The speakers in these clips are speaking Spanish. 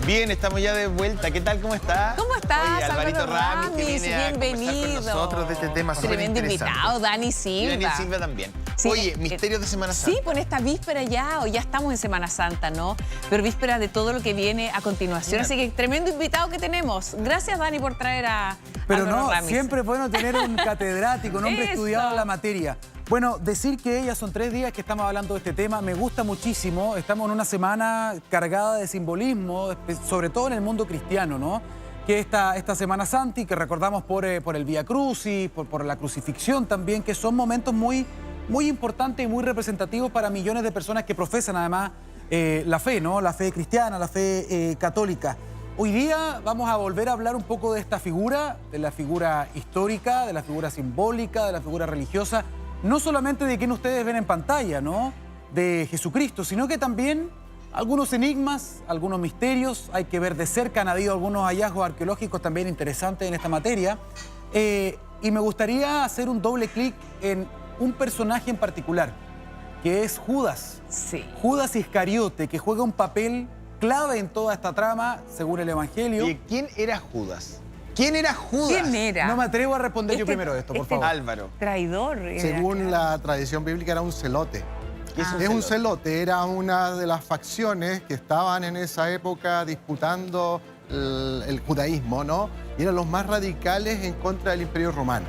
Bien, estamos ya de vuelta. ¿Qué tal? ¿Cómo está? ¿Cómo estás, Oye, Alvarito Álvaro Ramis, que Ramis? viene a conversar con nosotros de este tema súper Tremendo interesante. invitado, Dani Silva. Y Dani Silva también. Sí, Oye, misterios de Semana Santa. Sí, pues en esta víspera ya, o ya estamos en Semana Santa, ¿no? Pero víspera de todo lo que viene a continuación. Mira. Así que tremendo invitado que tenemos. Gracias, Dani, por traer a Pero Álvaro no, Ramis. siempre es bueno tener un catedrático, un hombre Eso. estudiado en la materia. Bueno, decir que ya son 3 días que estamos hablando de este tema, me gusta muchísimo. Estamos en una semana cargada de simbolismo, sobre todo en el mundo cristiano, ¿no? Que esta Semana Santa y que recordamos por el Vía Crucis, por la crucifixión también, que son momentos muy importantes y muy representativos para millones de personas que profesan además la fe, ¿no? La fe cristiana, la fe católica. Hoy día vamos a volver a hablar un poco de esta figura, de la figura histórica, de la figura simbólica, de la figura religiosa, no solamente de quien ustedes ven en pantalla, ¿no? De Jesucristo, sino que también algunos enigmas, algunos misterios, hay que ver de cerca, han habido algunos hallazgos arqueológicos también interesantes en esta materia, y me gustaría hacer un doble clic en un personaje en particular, que es Judas. Sí. Judas Iscariote, que juega un papel clave en toda esta trama, según el Evangelio. Oye, ¿quién era Judas? ¿Quién era Judas? ¿Quién era? No me atrevo a responder yo primero esto, por favor. Álvaro. Traidor. era, Según claro. la tradición bíblica era un celote. Es un celote, era una de las facciones que estaban en esa época disputando el judaísmo, ¿no? Y eran los más radicales en contra del Imperio Romano.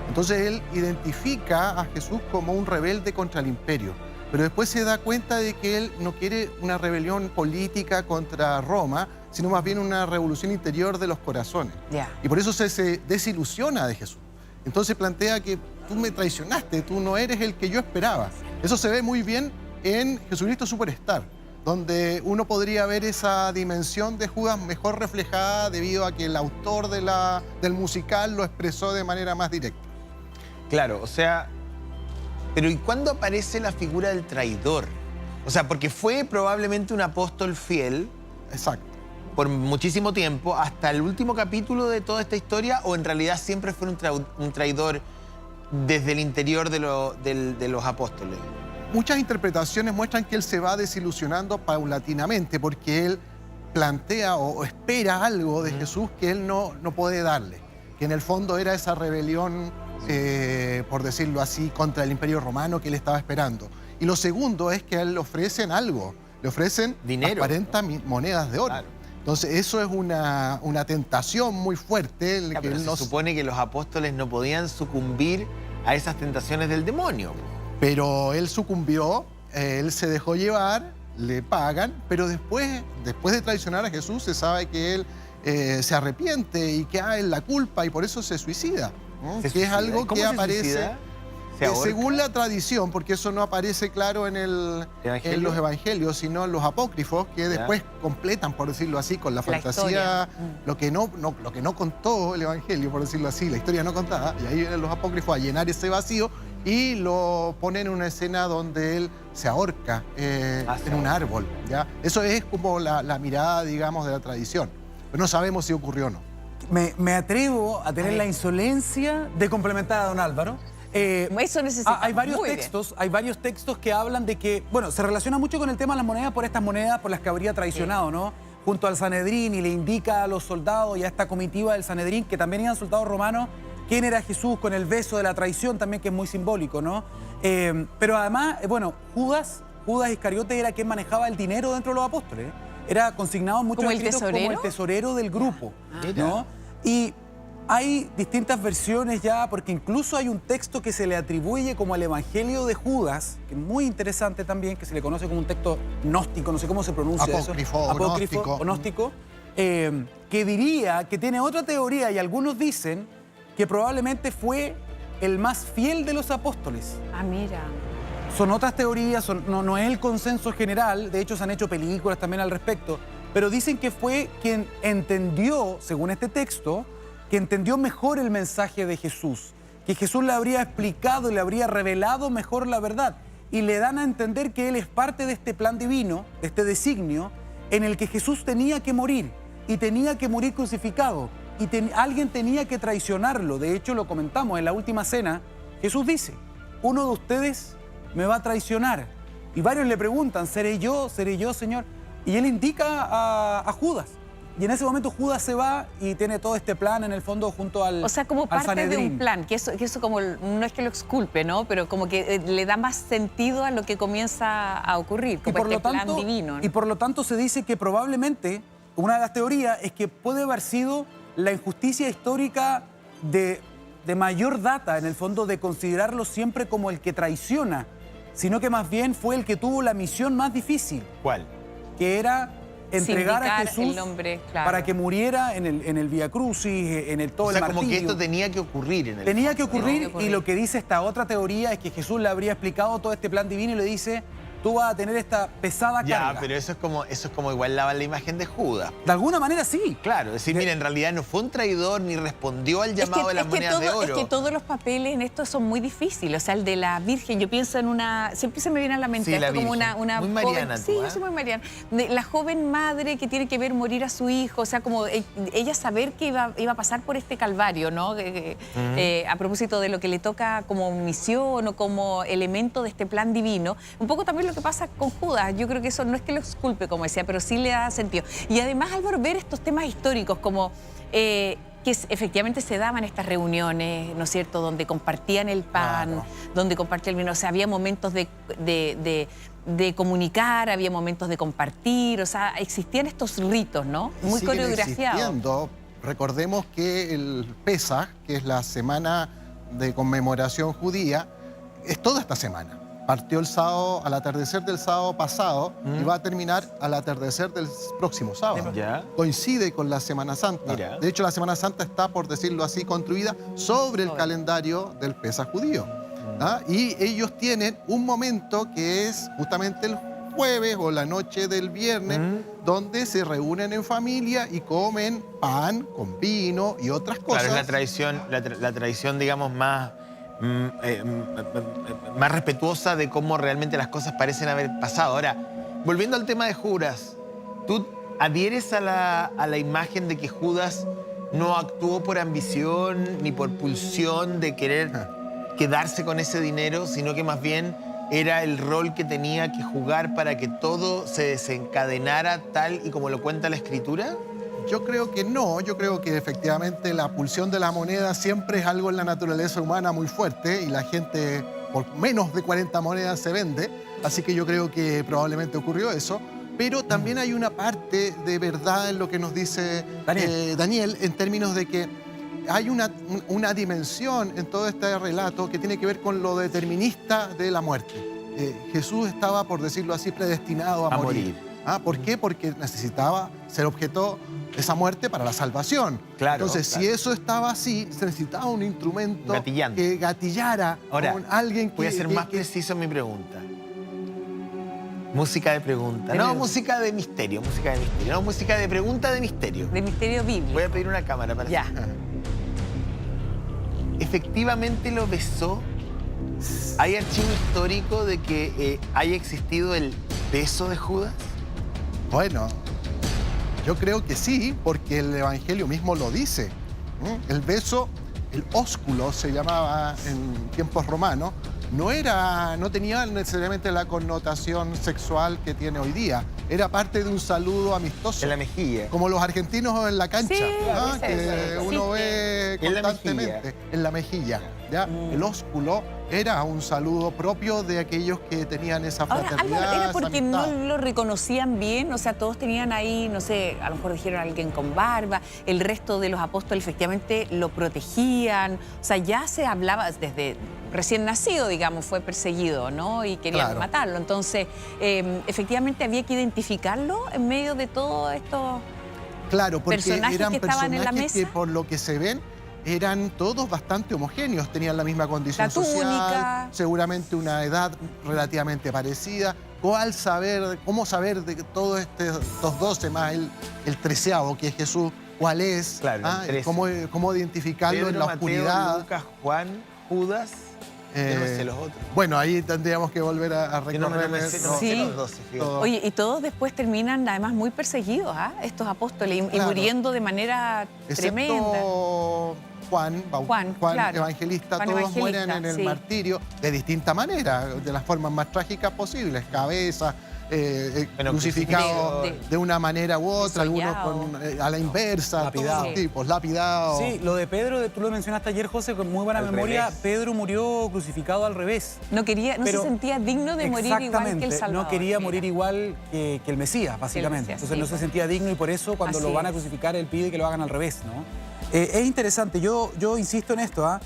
Entonces él identifica a Jesús como un rebelde contra el imperio, pero después se da cuenta de que él no quiere una rebelión política contra Roma, sino más bien una revolución interior de los corazones. Ya. Y por eso se desilusiona de Jesús. Entonces plantea que tú me traicionaste, tú no eres el que yo esperaba. Eso se ve muy bien en Jesucristo Superstar, donde uno podría ver esa dimensión de Judas mejor reflejada debido a que el autor del musical lo expresó de manera más directa. Claro, o sea, pero ¿y cuándo aparece la figura del traidor? O sea, porque fue probablemente un apóstol fiel Exacto. por muchísimo tiempo, hasta el último capítulo de toda esta historia, o en realidad siempre fue un traidor desde el interior de los apóstoles. Muchas interpretaciones muestran que él se va desilusionando paulatinamente porque él plantea o espera algo de Jesús que él no puede darle, que en el fondo era esa rebelión, por decirlo así, contra el Imperio Romano que él estaba esperando. Y lo segundo es que a él le ofrecen algo, le ofrecen Dinero. 40 monedas de oro. Claro. Entonces eso es una tentación muy fuerte. Ya, que pero él se no- supone que los apóstoles no podían sucumbir a esas tentaciones del demonio. Pero él sucumbió, él se dejó llevar, le pagan, pero después de traicionar a Jesús se sabe que él se arrepiente y que hay la culpa y por eso se suicida, ¿no? ¿Se Que es suicida? algo ¿Cómo que se aparece suicida? ¿Se ahorca? según la tradición, porque eso no aparece claro en ¿Evangelio? los evangelios, sino en los apócrifos, que Ya. después completan, por decirlo así, con la fantasía, historia. lo que no contó el evangelio, por decirlo así, la historia no contada, y ahí vienen los apócrifos a llenar ese vacío y lo ponen en una escena donde él se ahorca en un árbol, ¿ya? Eso es como la mirada, digamos, de la tradición, pero no sabemos si ocurrió o no. Me atrevo a tener la insolencia de complementar a don Álvaro. Eso necesitamos. Hay varios Muy bien. textos que hablan de que, bueno, se relaciona mucho con el tema de las monedas por estas monedas por las que habría traicionado, ¿no? Junto al Sanedrín, y le indica a los soldados y a esta comitiva del Sanedrín, que también eran soldados romanos, quién era Jesús, con el beso de la traición también, que es muy simbólico, ¿no? Pero además, bueno, Judas Iscariote era quien manejaba el dinero dentro de los apóstoles. Era consignado en muchos ¿Como el escritos como tesorero? el tesorero del grupo, Mira. ¿no? Y hay distintas versiones ya, porque incluso hay un texto que se le atribuye como al Evangelio de Judas, que es muy interesante también, que se le conoce como un texto gnóstico, no sé cómo se pronuncia Apócrifo eso. o gnóstico. O gnóstico, que diría, que tiene otra teoría, y algunos dicen que probablemente fue el más fiel de los apóstoles. Ah, mira. Son otras teorías, no es el consenso general, de hecho se han hecho películas también al respecto, pero dicen que fue quien entendió, según este texto, que entendió mejor el mensaje de Jesús, que Jesús le habría explicado y le habría revelado mejor la verdad, y le dan a entender que él es parte de este plan divino, de este designio, en el que Jesús tenía que morir, y tenía que morir crucificado, y alguien tenía que traicionarlo. De hecho, lo comentamos en la última cena, Jesús dice, uno de ustedes me va a traicionar. Y varios le preguntan, ¿seré yo, Señor? y él indica a Judas. Y en ese momento Judas se va y tiene todo este plan en el fondo junto al O sea, como al parte de Sanedrín. un plan, que eso como, no es que lo exculpe, ¿no? Pero como que le da más sentido a lo que comienza a ocurrir, como este plan divino, ¿no? Y por lo tanto se dice que probablemente, una de las teorías es que puede haber sido la injusticia histórica de mayor data, en el fondo, de considerarlo siempre como el que traiciona, sino que más bien fue el que tuvo la misión más difícil, ¿Cuál? que era entregar a Sindicar Jesús el nombre, claro. para que muriera en el Vía Crucis, en el todo O sea, el como que martirio. esto tenía que ocurrir en el Tenía que fondo, ¿no? ocurrir, que ocurrir. y lo que dice esta otra teoría es que Jesús le habría explicado todo este plan divino y le dice, tú vas a tener esta pesada Ya, carga. pero eso es como igual la imagen de Judas. De alguna manera sí. Claro, decir, mira, en realidad no fue un traidor ni respondió al llamado de las monedas de oro. Es que todos los papeles en esto son muy difíciles. O sea, el de la Virgen, yo pienso en una... Siempre se me viene a la mente Sí, la esto como Virgen. una Muy joven... mariana tú, Sí, ¿eh? yo soy muy mariana. La joven madre que tiene que ver morir a su hijo. O sea, como ella saber que iba a pasar por este calvario, ¿no? A propósito de lo que le toca como misión o como elemento de este plan divino. Un poco también lo que pasa con Judas. Yo creo que eso no es que lo exculpe, como decía, pero sí le da sentido. Y además, Álvaro, ver estos temas históricos como... que efectivamente se daban estas reuniones, ¿no es cierto?, donde compartían el pan, Claro. donde compartían el vino. O sea, había momentos de comunicar, había momentos de compartir, o sea, existían estos ritos, ¿no? Muy Siguen coreografiados. existiendo. Recordemos que el Pesaj, que es la semana de conmemoración judía, es toda esta semana. Partió el sábado, al atardecer del sábado pasado y va a terminar al atardecer del próximo sábado. Ya. Coincide con la Semana Santa. Mira. De hecho, la Semana Santa está, por decirlo así, construida sobre el calendario del Pesaj judío. ¿Ah? Y ellos tienen un momento que es justamente el jueves o la noche del viernes, donde se reúnen en familia y comen pan con vino y otras cosas. Claro, es la tradición, digamos, más respetuosa de cómo realmente las cosas parecen haber pasado. Ahora, volviendo al tema de Judas, ¿tú adhieres a la imagen de que Judas no actuó por ambición ni por pulsión de querer quedarse con ese dinero, sino que más bien era el rol que tenía que jugar para que todo se desencadenara tal y como lo cuenta la Escritura? Yo creo que no, yo creo que efectivamente la pulsión de la moneda siempre es algo en la naturaleza humana muy fuerte y la gente por menos de 40 monedas se vende, así que yo creo que probablemente ocurrió eso, pero también hay una parte de verdad en lo que nos dice Daniel en términos de que hay una dimensión en todo este relato que tiene que ver con lo determinista de la muerte. Jesús estaba, por decirlo así, predestinado a morir. ¿Por qué? Porque necesitaba ser objeto de esa muerte para la salvación. Claro, Entonces, claro. si eso estaba así, se necesitaba un instrumento Gatillante. que gatillara Ahora, con alguien que... voy a ser más preciso en mi pregunta. Música de pregunta. No, música de misterio, música de misterio. No, música de pregunta de misterio. De misterio bíblico. Voy a pedir una cámara para Ya. ¿Efectivamente lo besó? ¿Hay archivo histórico de que haya existido el beso de Judas? Bueno, yo creo que sí, porque el Evangelio mismo lo dice. El beso, el ósculo se llamaba en tiempos romanos, no tenía necesariamente la connotación sexual que tiene hoy día. Era parte de un saludo amistoso. En la mejilla. Como los argentinos en la cancha, Sí, ¿ah? sí, que sí, uno sí. ve En la constantemente en la mejilla. ¿Ya? El ósculo era un saludo propio de aquellos que tenían esa Ahora, fraternidad. Álvaro, ¿era esa porque amistad. no lo reconocían bien? O sea, todos tenían ahí, no sé, a lo mejor dijeron a alguien con barba, el resto de los apóstoles efectivamente lo protegían. O sea, ya se hablaba desde recién nacido, digamos, fue perseguido, ¿no? Y querían Claro. matarlo. Entonces, efectivamente había que identificarlo en medio de todo esto. Claro, porque personajes eran que estaban en la personajes que mesa. por lo que se ven eran todos bastante homogéneos, tenían la misma condición La túnica. social, seguramente una edad relativamente parecida. ¿Cómo saber de que todos estos 12 más el 13º, que es Jesús, cuál es? Claro, el 13. ¿Cómo identificarlo en la Mateo, oscuridad? Lucas, Juan, Judas. Yo no sé los otros. Bueno, ahí tendríamos que volver a Yo no recorrer me sé, no Sí. sé los 12, fíjate. todo. Oye, y todos después terminan además muy perseguidos, ¿ah? Estos apóstoles, y Claro. muriendo de manera tremenda. Excepto Juan, claro. Evangelista, Juan todos Evangelista, mueren en el sí. martirio de distinta manera, de las formas más trágicas posibles, cabeza, Bueno, crucificado crucificado. de una manera u otra, algunos Desollado. a la inversa, Lapidado. todos tipos, lapidados. Sí, lo de Pedro, tú lo mencionaste ayer, José, con muy buena Al memoria. revés. Pedro murió crucificado al revés. No quería, no Pero- se sentía digno de morir igual que el Exactamente, Salvador. no quería Mira. morir igual que el Mesías, básicamente. Mesías, Entonces sí, no se pues. sentía digno y por eso cuando Así lo van a es. crucificar, él pide que lo hagan al revés, ¿no? Es interesante, yo insisto en esto, ¿ah?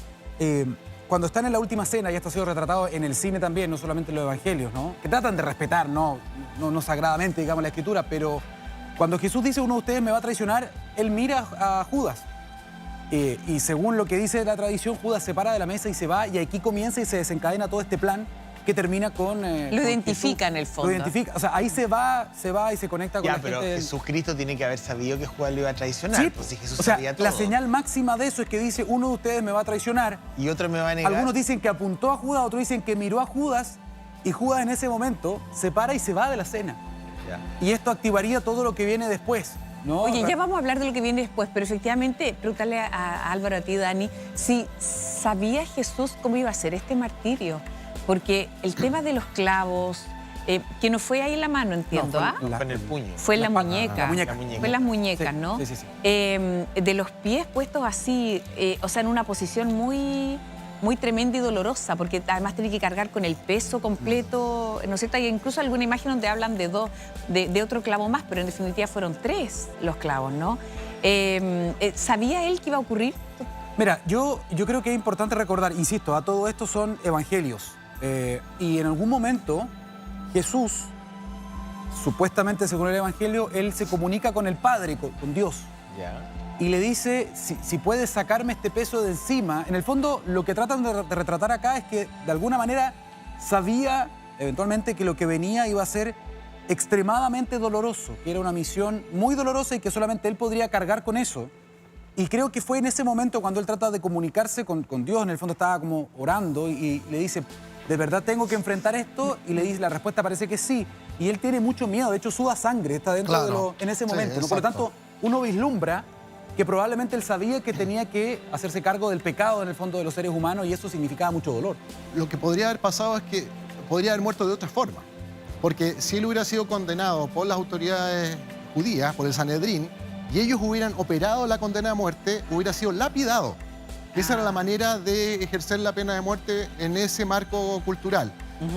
Cuando están en la última cena, y esto ha sido retratado en el cine también, no solamente en los evangelios, ¿no? Que tratan de respetar, no sagradamente, digamos, la escritura, pero cuando Jesús dice, uno de ustedes me va a traicionar, él mira a Judas. Y según lo que dice la tradición, Judas se para de la mesa y se va, y aquí comienza y se desencadena todo este plan que termina con... Lo con identifica Jesús. en el fondo. Lo identifica, o sea, ahí se va y se conecta con Ya, la pero gente. Jesucristo tiene que haber sabido que Judas lo iba a traicionar. Sí, Pues si Jesús o sea, sabía todo. la señal máxima de eso es que dice, uno de ustedes me va a traicionar. Y otro me va a negar. Algunos dicen que apuntó a Judas, otros dicen que miró a Judas, y Judas en ese momento se para y se va de la cena. Ya. Y esto activaría todo lo que viene después, ¿no? Oye, ya vamos a hablar de lo que viene después, pero efectivamente, preguntarle a Álvaro, a ti, Dani, si sabía Jesús cómo iba a ser este martirio. Porque el tema de los clavos, que no fue ahí en la mano, entiendo, No, ¿ah? fue Fue en el puño. Fue en la la muñeca. la muñeca. Fue en las muñecas, Sí, ¿no? sí, sí, sí. De los pies puestos así, o sea, en una posición muy, muy tremenda y dolorosa, porque además tiene que cargar con el peso completo, ¿no es cierto? Hay incluso alguna imagen donde hablan de dos, de otro clavo más, pero en definitiva fueron 3 los clavos, ¿no? ¿Sabía él que iba a ocurrir? Mira, yo creo que es importante recordar, insisto, a todo esto son evangelios. Y en algún momento Jesús, supuestamente según el evangelio, él se comunica con el Padre, con Dios. Ya. Y le dice, si puedes sacarme este peso de encima. En el fondo, lo que tratan de retratar acá es que de alguna manera sabía eventualmente que lo que venía iba a ser extremadamente doloroso, que era una misión muy dolorosa y que solamente él podría cargar con eso. Y creo que fue en ese momento cuando él trata de comunicarse con Dios, en el fondo estaba como orando y le dice, ¿de verdad tengo que enfrentar esto? Y le dice, la respuesta parece que sí. Y él tiene mucho miedo, de hecho suda sangre, está dentro Claro. de lo, en ese Sí, momento, ¿no? Por lo exacto. tanto, uno vislumbra que probablemente él sabía que tenía que hacerse cargo del pecado en el fondo de los seres humanos y eso significaba mucho dolor. Lo que podría haber pasado es que podría haber muerto de otra forma. Porque si él hubiera sido condenado por las autoridades judías, por el Sanedrín, y ellos hubieran operado la condena de muerte, hubiera sido lapidado. Esa era la manera de ejercer la pena de muerte en ese marco cultural.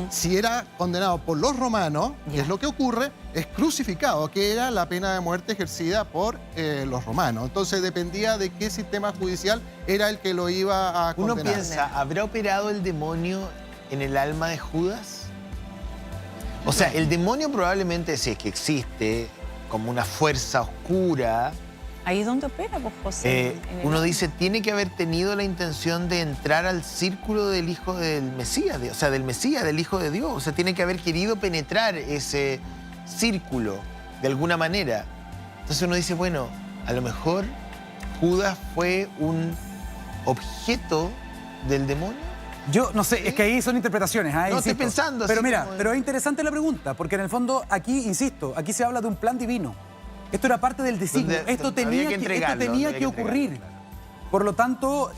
Si era condenado por los romanos, que Ya. es lo que ocurre, es crucificado, que era la pena de muerte ejercida por los romanos. Entonces dependía de qué sistema judicial era el que lo iba a Uno condenar. piensa, ¿habrá operado el demonio en el alma de Judas? O sea, el demonio probablemente, si es que existe, como una fuerza oscura, Ahí es donde opera, pues, José. en el- uno dice, tiene que haber tenido la intención de entrar al círculo del hijo del Mesías, o sea, del Mesías, del Hijo de Dios. O sea, tiene que haber querido penetrar ese círculo de alguna manera. Entonces uno dice, bueno, a lo mejor Judas fue un objeto del demonio. Yo no sé, es que ahí son interpretaciones. ¿Ah? No, estoy Insisto. pensando así Pero mira, como- pero es interesante la pregunta, porque en el fondo aquí, insisto, aquí se habla de un plan divino. Esto era parte del designio. Donde- Esto había tenía que que, entregarlo, esto tenía había que que ocurrir. entregarlo, claro. Por lo tanto,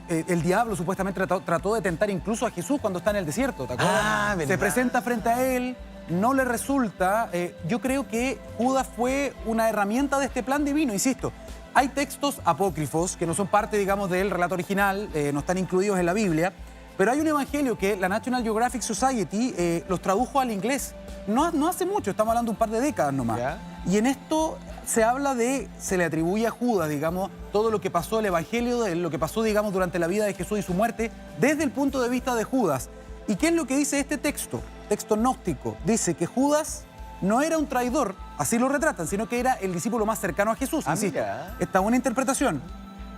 el diablo supuestamente trató de tentar incluso a Jesús cuando está en el desierto, ¿te acuerdas? Ah, Se verdad. presenta frente a él, no le resulta. Yo creo que Judas fue una herramienta de este plan divino, insisto. Hay textos apócrifos que no son parte, digamos, del relato original, no están incluidos en la Biblia, pero hay un evangelio que la National Geographic Society los tradujo al inglés. No hace mucho, estamos hablando de un par de décadas nomás. Ya. Y en esto se habla se le atribuye a Judas, digamos, todo lo que pasó, el evangelio de él, lo que pasó, digamos, durante la vida de Jesús y su muerte, desde el punto de vista de Judas. ¿Y qué es lo que dice este texto? Texto gnóstico. Dice que Judas no era un traidor, así lo retratan, sino que era el discípulo más cercano a Jesús. Ah, insisto. mira. Esta es una interpretación.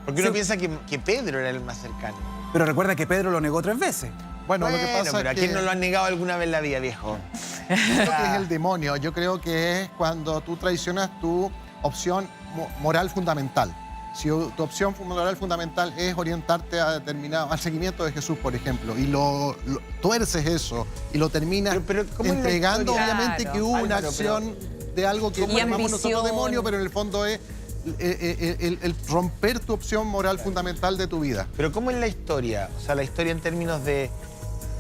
Porque uno Sí. piensa que Pedro era el más cercano. Pero recuerda que Pedro lo negó 3 veces. Bueno, lo que pasa pero ¿a es quién que... no lo han negado alguna vez en la vida, viejo? Creo que es el demonio. Yo creo que es cuando tú traicionas tu opción moral fundamental. Si tu opción moral fundamental es orientarte a al seguimiento de Jesús, por ejemplo, y lo tuerces eso y lo terminas Pero ¿cómo es la entregando, historia? obviamente, Claro. que hubo una Álvaro, acción de algo que Y llamamos nosotros ambición. demonio, pero en el fondo es el romper tu opción moral fundamental de tu vida. Pero ¿cómo es la historia? O sea, la historia en términos de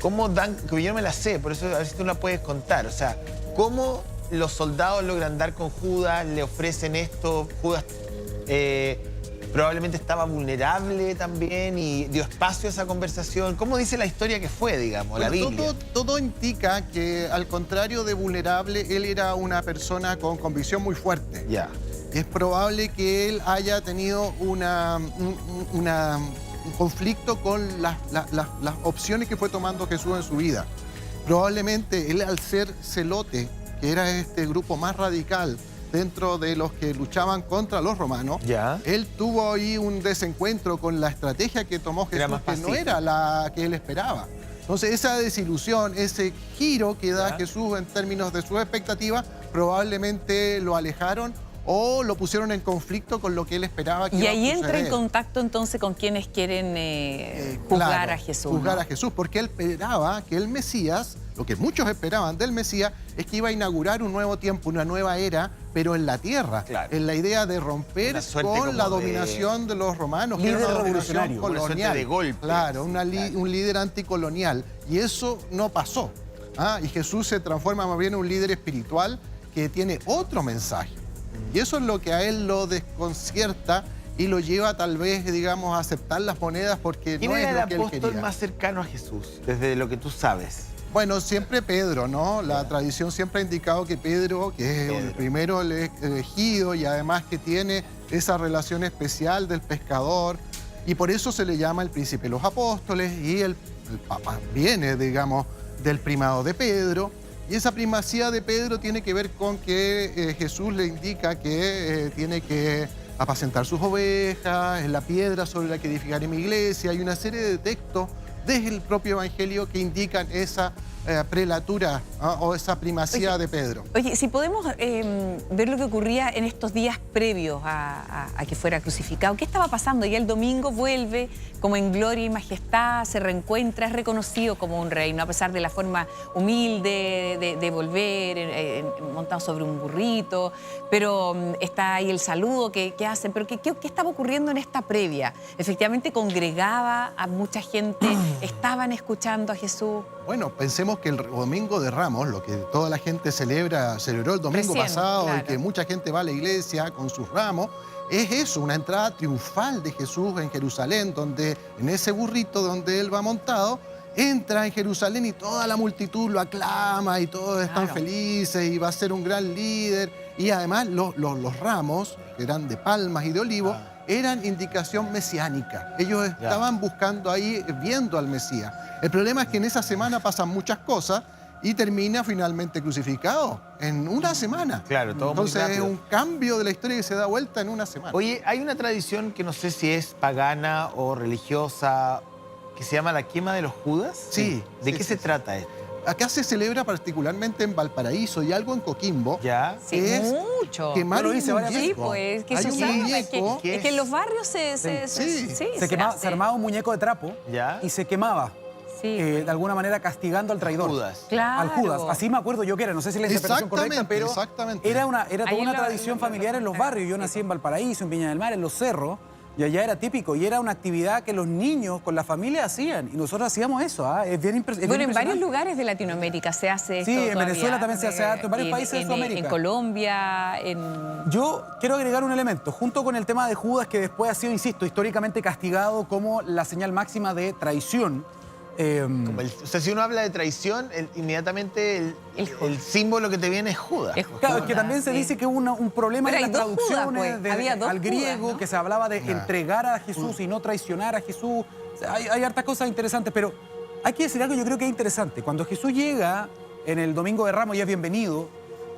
cómo dan, que yo no me la sé, por eso a ver si tú la puedes contar. O sea, ¿Cómo los soldados logran dar con Judas? ¿Le ofrecen esto? Judas probablemente estaba vulnerable también y dio espacio a esa conversación. ¿Cómo dice la historia que fue, digamos, la Biblia? Todo indica que, al contrario de vulnerable, él era una persona con convicción muy fuerte. Ya. Es probable que él haya tenido un conflicto con las opciones que fue tomando Jesús en su vida. Probablemente él, al ser celote, que era este grupo más radical dentro de los que luchaban contra los romanos, Ya. él tuvo ahí un desencuentro con la estrategia que tomó Era Jesús, más que no pacífico. era la que él esperaba. Entonces, esa desilusión, ese giro que da Ya. Jesús en términos de sus expectativas, probablemente lo alejaron o lo pusieron en conflicto con lo que él esperaba que Y iba a ahí entra en suceder. contacto entonces con quienes quieren juzgar Claro, a Jesús. Juzgar ¿no? a Jesús, porque él esperaba que el Mesías, lo que muchos esperaban del Mesías, es que iba a inaugurar un nuevo tiempo, una nueva era, pero en la tierra. Claro. En la idea de romper Una suerte con como la de dominación de los romanos, que era líder una revolucionario, dominación una suerte colonial. de golpe. Claro, un líder anticolonial. Y eso no pasó. Y Jesús se transforma más bien en un líder espiritual que tiene otro mensaje. Y eso es lo que a él lo desconcierta y lo lleva tal vez, digamos, a aceptar las monedas porque ¿Quién no es era lo el que él apóstol quería. más cercano a Jesús, desde lo que tú sabes? Bueno, siempre Pedro, ¿no? La tradición siempre ha indicado que Pedro, que es el primero elegido y además que tiene esa relación especial del pescador, y por eso se le llama el príncipe de los apóstoles, y el Papa viene, digamos, del primado de Pedro. Y esa primacía de Pedro tiene que ver con que Jesús le indica que tiene que apacentar sus ovejas, es la piedra sobre la que edificaré mi iglesia. Hay una serie de textos desde el propio Evangelio que indican esa prelatura o esa primacía de Pedro. Oye, si podemos ver lo que ocurría en estos días previos a que fuera crucificado, ¿qué estaba pasando? Ya el domingo vuelve como en gloria y majestad, se reencuentra, es reconocido como un rey, ¿no? A pesar de la forma humilde de volver, montado sobre un burrito, pero está ahí el saludo que hacen. Pero ¿qué estaba ocurriendo en esta previa? Efectivamente congregaba a mucha gente, estaban escuchando a Jesús. Bueno, pensemos que el Domingo de Ramos, lo que toda la gente celebró el domingo Recién, pasado claro. y que mucha gente va a la iglesia con sus ramos, es eso, una entrada triunfal de Jesús en Jerusalén, donde en ese burrito donde él va montado, entra en Jerusalén y toda la multitud lo aclama y todos están felices y va a ser un gran líder. Y además los ramos, que eran de palmas y de olivos, eran indicación mesiánica. Ellos estaban buscando ahí, viendo al Mesías. El problema es que en esa semana pasan muchas cosas y termina finalmente crucificado en una semana. Claro, todo muy Entonces es rápido. un cambio de la historia que se da vuelta en una semana. Oye, hay una tradición que no sé si es pagana o religiosa, que se llama la quema de los Judas. Sí, ¿De sí, qué sí, se sí. trata esto? Acá se celebra particularmente en Valparaíso y algo en Coquimbo. ¿Ya? Sí, Es mucho. quemar Yo lo un hice varias Sí, muñeco. pues, que Hay se un usaba, muñeco es que en los barrios se Se armaba un muñeco de trapo Ya. y se quemaba, Sí. de alguna manera castigando al traidor. Judas. Claro. Al Judas. Así me acuerdo yo que era, no sé si la interpretación correcta, Exactamente, pero exactamente. era toda Ahí una lo- tradición lo familiar en los contaron. barrios. Yo nací en Valparaíso, en Viña del Mar, en Los Cerros, y allá era típico. Y era una actividad que los niños con la familia hacían. Y nosotros hacíamos eso. Es bien impresionante. Bueno, en varios lugares de Latinoamérica se hace esto Sí, en todavía. Venezuela también se hace harto, en varios países de Sudamérica. En Colombia, Yo quiero agregar un elemento, junto con el tema de Judas, que después ha sido, insisto, históricamente castigado como la señal máxima de traición. O sea, si uno habla de traición, inmediatamente el símbolo que te viene es Judas. Es Claro, Judas, que también se sí. dice que hubo un problema Pero en hay las dos Judas, traducciones pues. Había dos al griego, Judas, ¿no? que se hablaba de entregar a Jesús y no traicionar a Jesús. O sea, hay hartas cosas interesantes, pero hay que decir algo yo creo que es interesante. Cuando Jesús llega en el Domingo de Ramos y es bienvenido,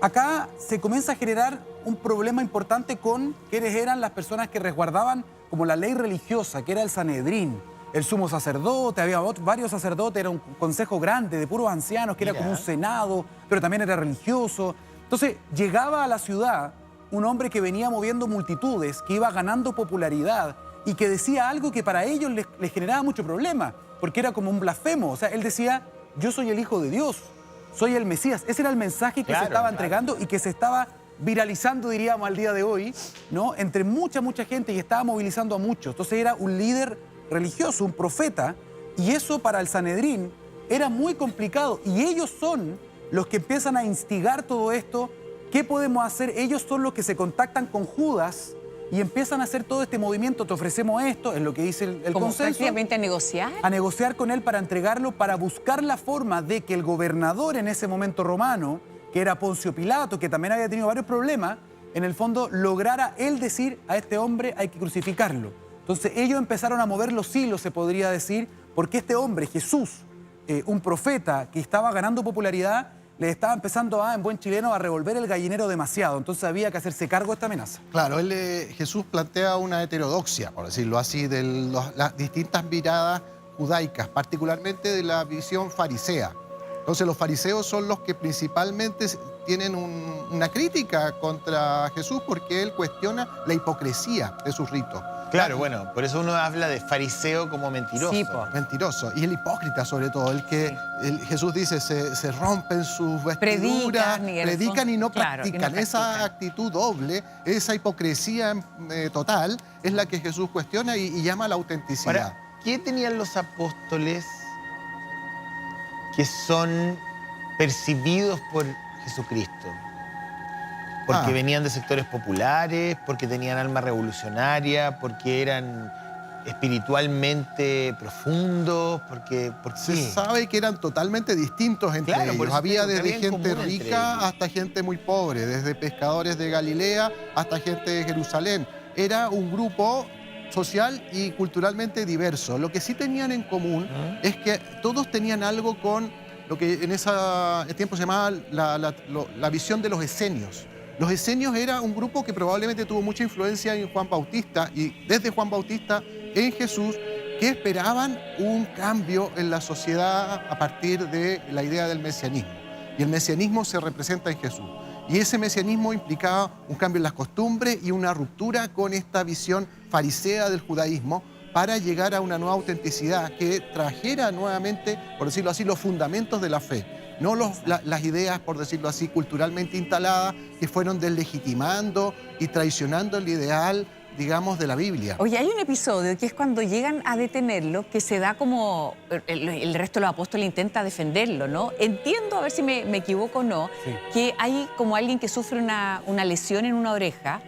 acá se comienza a generar un problema importante con quiénes eran las personas que resguardaban como la ley religiosa, que era el Sanedrín. El sumo sacerdote, había varios sacerdotes, era un consejo grande de puros ancianos, que era como un senado, pero también era religioso. Entonces, llegaba a la ciudad un hombre que venía moviendo multitudes, que iba ganando popularidad y que decía algo que para ellos les generaba mucho problema, porque era como un blasfemo. O sea, él decía, yo soy el Hijo de Dios, soy el Mesías. Ese era el mensaje que se estaba entregando y que se estaba viralizando, diríamos, al día de hoy, ¿no? Entre mucha gente y estaba movilizando a muchos. Entonces era un líder religioso, un profeta, y eso para el Sanedrín era muy complicado. Y ellos son los que empiezan a instigar todo esto. ¿Qué podemos hacer? Ellos son los que se contactan con Judas y empiezan a hacer todo este movimiento. Te ofrecemos esto, es lo que dice el Como consenso. prácticamente a negociar. A negociar con él para entregarlo, para buscar la forma de que el gobernador en ese momento romano, que era Poncio Pilato, que también había tenido varios problemas, en el fondo lograra él decir: a este hombre hay que crucificarlo. Entonces ellos empezaron a mover los hilos, se podría decir, porque este hombre, Jesús, un profeta que estaba ganando popularidad, le estaba empezando en buen chileno, a revolver el gallinero demasiado. Entonces había que hacerse cargo de esta amenaza. Claro, Jesús plantea una heterodoxia, por decirlo así, de las distintas miradas judaicas, particularmente de la visión farisea. Entonces los fariseos son los que principalmente tienen una crítica contra Jesús porque él cuestiona la hipocresía de sus ritos. Claro, bueno, por eso uno habla de fariseo como mentiroso. Sí, po. Mentiroso. Y el hipócrita, sobre todo, el que Jesús dice se rompen sus vestiduras, predican y no practican. Esa actitud doble, esa hipocresía total, es la que Jesús cuestiona y llama a la autenticidad. Ahora, ¿qué tenían los apóstoles que son percibidos por Jesucristo? Porque venían de sectores populares, porque tenían alma revolucionaria, porque eran espiritualmente profundos, porque Se sabe que eran totalmente distintos entre ellos. Había desde gente rica hasta gente muy pobre, desde pescadores de Galilea hasta gente de Jerusalén. Era un grupo social y culturalmente diverso. Lo que sí tenían en común es que todos tenían algo con lo que en ese tiempo se llamaba la visión de los esenios. Los esenios era un grupo que probablemente tuvo mucha influencia en Juan Bautista y desde Juan Bautista en Jesús, que esperaban un cambio en la sociedad a partir de la idea del mesianismo. Y el mesianismo se representa en Jesús. Y ese mesianismo implicaba un cambio en las costumbres y una ruptura con esta visión farisea del judaísmo para llegar a una nueva autenticidad que trajera nuevamente, por decirlo así, los fundamentos de la fe. No las ideas, por decirlo así, culturalmente instaladas que fueron deslegitimando y traicionando el ideal, digamos, de la Biblia. Oye, hay un episodio que es cuando llegan a detenerlo, que se da como el resto de los apóstoles intenta defenderlo, ¿no? Entiendo, a ver si me equivoco o no, que hay como alguien que sufre una lesión en una oreja.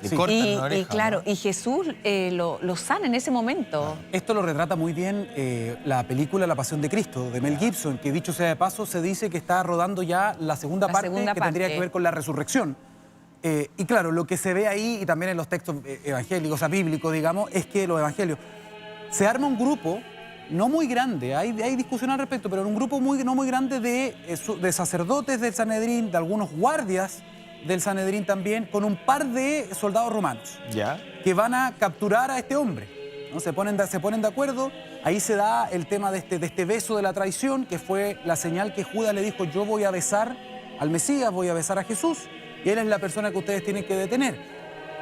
Le cortan una oreja, y claro, ¿no? y Jesús lo sana en ese momento. Esto lo retrata muy bien la película La Pasión de Cristo, de Mel Gibson, que dicho sea de paso, se dice que está rodando ya la segunda parte que tendría que ver con la resurrección. Y claro, lo que se ve ahí, y también en los textos evangélicos, o sea, bíblicos, digamos, es que los evangelios, se arma un grupo no muy grande, hay discusión al respecto, pero un grupo no muy grande de sacerdotes del Sanedrín, de algunos guardias del Sanedrín también, con un par de soldados romanos. ¿Ya? Que van a capturar a este hombre, ¿no? Se ponen de acuerdo, ahí se da el tema de este beso de la traición, que fue la señal que Judas le dijo: yo voy a besar al Mesías, voy a besar a Jesús, y él es la persona que ustedes tienen que detener.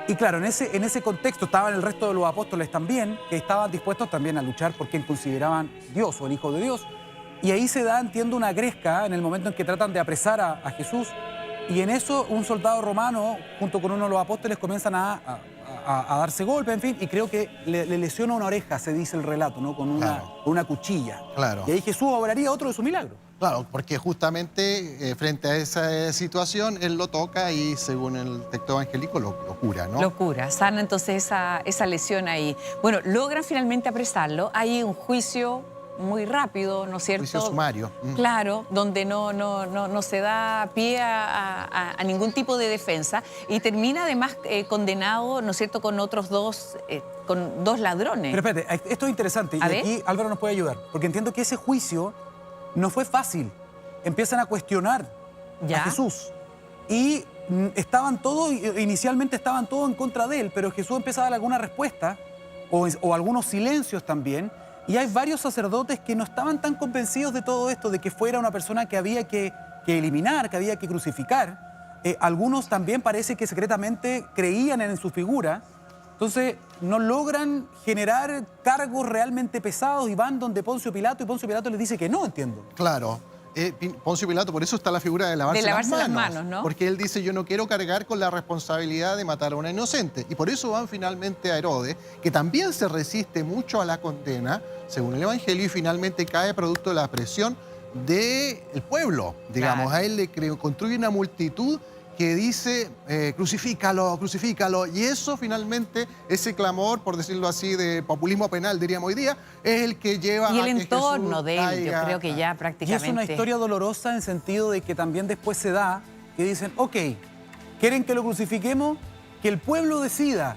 Y claro, en ese contexto estaban el resto de los apóstoles también, que estaban dispuestos también a luchar por quien consideraban Dios o el Hijo de Dios. Y ahí se da, entiendo, una gresca en el momento en que tratan de apresar a Jesús. Y en eso un soldado romano, junto con uno de los apóstoles, comienzan a darse golpe, en fin, y creo que le lesiona una oreja, se dice el relato, ¿no? Con una cuchilla. Claro. Y ahí Jesús obraría otro de sus milagros. Claro, porque justamente frente a esa situación, él lo toca y, según el texto evangélico, lo cura, ¿no? Lo cura, sana entonces esa lesión ahí. Bueno, logran finalmente apresarlo, hay un juicio muy rápido, ¿no es cierto? Juicio sumario. Claro, donde no se da pie a ningún tipo de defensa y termina además condenado, ¿no es cierto?, con otros dos ladrones. Pero espérate, esto es interesante y aquí Álvaro nos puede ayudar, porque entiendo que ese juicio no fue fácil. Empiezan a cuestionar a Jesús y inicialmente estaban todos en contra de él, pero Jesús empieza a dar alguna respuesta o algunos silencios también. Y hay varios sacerdotes que no estaban tan convencidos de todo esto, de que fuera una persona que había que eliminar, que había que crucificar. Algunos también parece que secretamente creían en su figura. Entonces no logran generar cargos realmente pesados y van donde Poncio Pilato, y Poncio Pilato les dice que no, entiendo. Claro. Poncio Pilato, por eso está la figura de lavarse las manos, ¿no? Porque él dice: yo no quiero cargar con la responsabilidad de matar a una inocente. Y por eso van finalmente a Herodes, que también se resiste mucho a la condena, según el Evangelio, y finalmente cae producto de la presión del pueblo, digamos. Claro. A él le construye una multitud que dice, crucifícalo, crucifícalo. Y eso finalmente, ese clamor, por decirlo así, de populismo penal, diríamos hoy día, es el que lleva Y a el que entorno Jesús de él, yo caiga. creo que ya Y prácticamente... es una historia dolorosa en el sentido de que también después se da que dicen, ok, ¿quieren que lo crucifiquemos? Que el pueblo decida.